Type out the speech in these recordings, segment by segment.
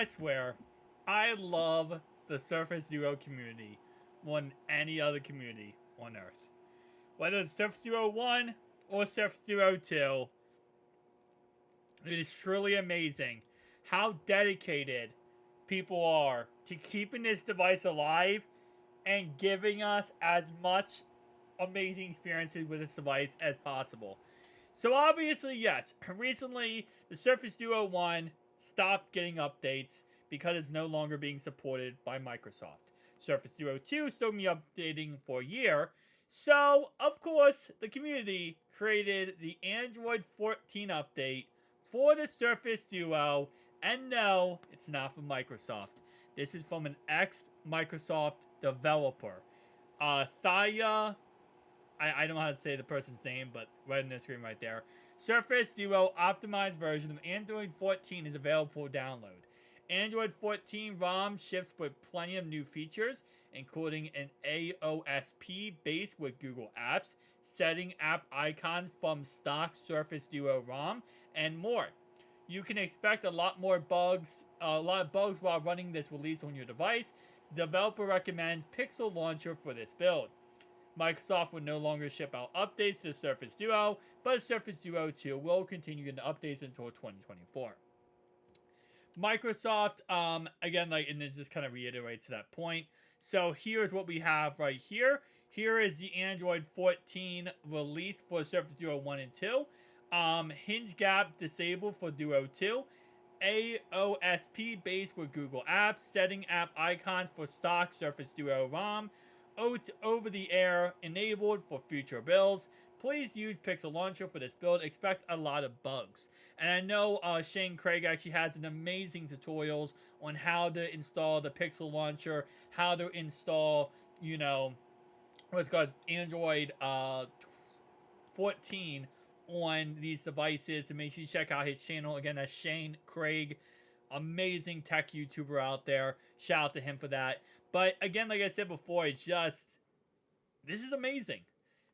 I swear, I love the Surface Duo community more than any other community on Earth. Whether it's Surface Duo 1 or Surface Duo 2, it is truly amazing how dedicated people are to keeping this device alive and giving us as much amazing experiences with this device as possible. So obviously, yes, recently the Surface Duo 1 stopped getting updates because it's no longer being supported by Microsoft. Surface Duo 2 still be updating for a year. So, of course, the community created the Android 14 update for the Surface Duo. And no, it's not from Microsoft. This is from an ex-Microsoft developer. Thaya, I don't know how to say the person's name, but right on the screen right there. Surface Duo optimized version of Android 14 is available for download. Android 14 ROM ships with plenty of new features, including an AOSP base with Google Apps, setting app icons from stock Surface Duo ROM, and more. You can expect a lot of bugs while running this release on your device. The developer recommends Pixel Launcher for this build. Microsoft will no longer ship out updates to the Surface Duo, but Surface Duo 2 will continue getting updates until 2024. Microsoft, again, and it just kind of reiterates that point. So here's what we have right here. Here is the Android 14 release for Surface Duo 1 and 2. Hinge gap disabled for Duo 2. AOSP based with Google Apps. Setting app icons for stock Surface Duo ROM. Over-the-air enabled for future builds. Please use Pixel Launcher for this build. Expect a lot of bugs. And I know Shane Craig actually has an amazing tutorials on how to install the Pixel Launcher, how to install, what's called Android 14 on these devices. So make sure you check out his channel. Again, that's Shane Craig, amazing tech YouTuber out there. Shout out to him for that. But again, like I said before, it's just, this is amazing.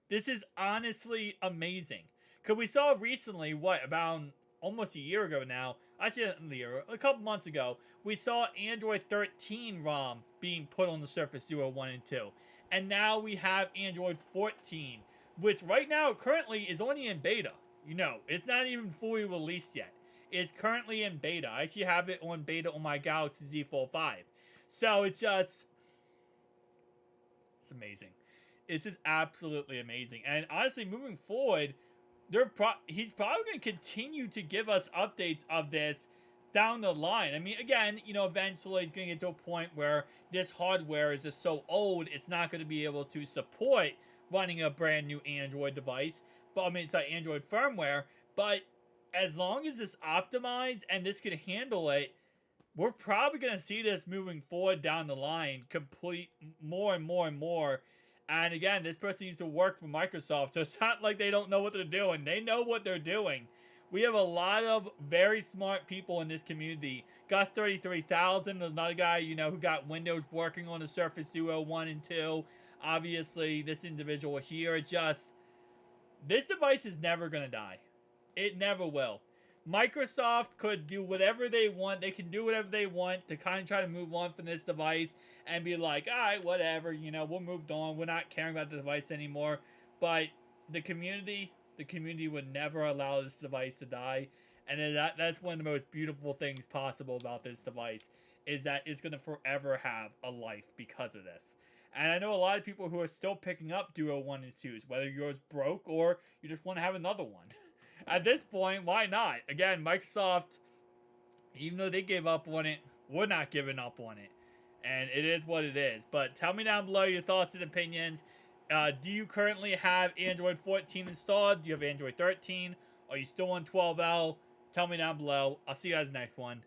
This is honestly amazing. Because we saw recently, about almost a year ago now, actually a couple months ago, we saw Android 13 ROM being put on the Surface Duo 1 and 2. And now we have Android 14, which right now currently is only in beta. It's not even fully released yet. It's currently in beta. I actually have it on beta on my Galaxy Z Fold 5. So it's amazing. It's just absolutely amazing. And honestly, moving forward, he's probably going to continue to give us updates of this down the line. I mean, again, eventually it's going to get to a point where this hardware is just so old, it's not going to be able to support running a brand new Android device. It's like Android firmware. But as long as it's optimized and this can handle it, we're probably going to see this moving forward down the line, complete more and more and more. And again, this person used to work for Microsoft, so it's not like they don't know what they're doing. They know what they're doing. We have a lot of very smart people in this community. Got 33,000, another guy, who got Windows working on the Surface Duo 1 and 2. Obviously, this individual here, this device is never going to die. It never will. Microsoft could do whatever they want. They can do whatever they want to kind of try to move on from this device and be like, all right, whatever, we'll move on. We're not caring about the device anymore. But the community would never allow this device to die. And that's one of the most beautiful things possible about this device, is that it's going to forever have a life because of this. And I know a lot of people who are still picking up Duo 1 and 2s, whether yours broke or you just want to have another one. At this point, why not? Again, Microsoft, even though they gave up on it, we're not giving up on it. And it is what it is. But tell me down below your thoughts and opinions. Do you currently have Android 14 installed? Do you have Android 13? Are you still on 12L? Tell me down below. I'll see you guys next one.